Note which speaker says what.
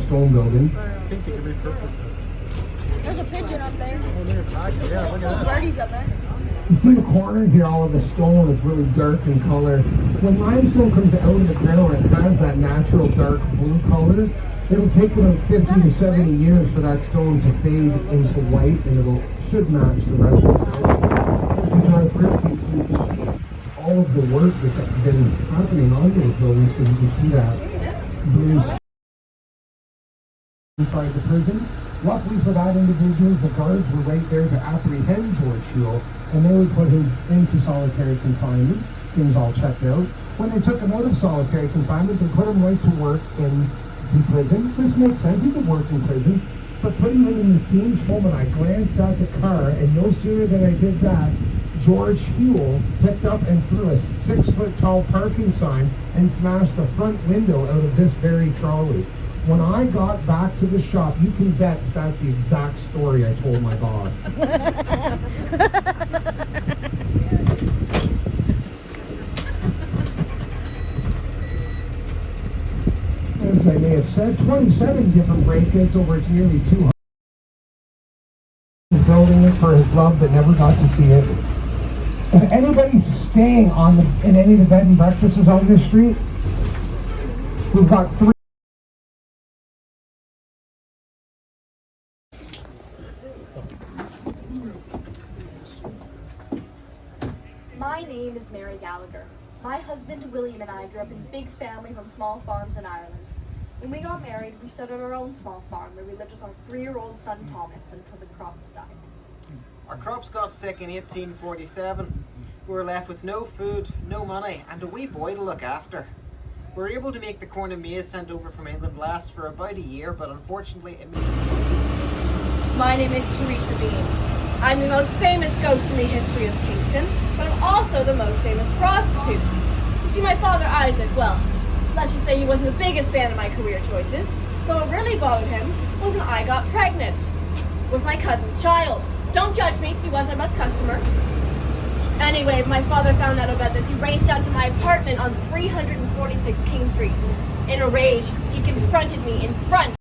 Speaker 1: stone building.
Speaker 2: I think they could repurpose this.
Speaker 3: There's a pigeon up there.
Speaker 2: Oh, there's actually, yeah, look at that.
Speaker 3: Birdies up there.
Speaker 1: You see the corner here, all of the stone is really dark in color. When limestone comes out of the ground, it has that natural dark blue color. It'll take about 50 to 70 years for that stone to fade into white, and should match the rest of the building. As we drive through Kingston, you can see all of the work that's been happening on those buildings, because you can see that blue inside the prison. Luckily for that individual, the guards were right there to apprehend George Huell, and they would put him into solitary confinement. Things all checked out. When they took him out of solitary confinement, they put him right to work in prison. This makes sense. He could work in prison. But putting him in the same moment, I glanced at the car, and no sooner than I did that, George Huell picked up and threw a 6-foot-tall parking sign and smashed the front window out of this very trolley. When I got back to the shop, you can bet that's the exact story I told my boss. As I may have said, 27 different break-ins over its nearly 200. He's building it for his love but never got to see it. Is anybody staying in any of the bed and breakfasts on this street? We've got 3.
Speaker 4: My name is Mary Gallagher. My husband William and I grew up in big families on small farms in Ireland. When we got married, we started our own small farm where we lived with our 3-year-old son Thomas until the crops died.
Speaker 5: Our crops got sick in 1847. We were left with no food, no money, and a wee boy to look after. We were able to make the corn and maize sent over from England last for about a year, but unfortunately it...
Speaker 3: My name is Teresa Bean. I'm the most famous ghost in the history of Kingston, but I'm also the most famous prostitute. You see, my father Isaac, well, let's just say he wasn't the biggest fan of my career choices, but what really bothered him was when I got pregnant with my cousin's child. Don't judge me, he was my best customer. Anyway, my father found out about this. He raced down to my apartment on 346 King Street. In a rage, he confronted me in front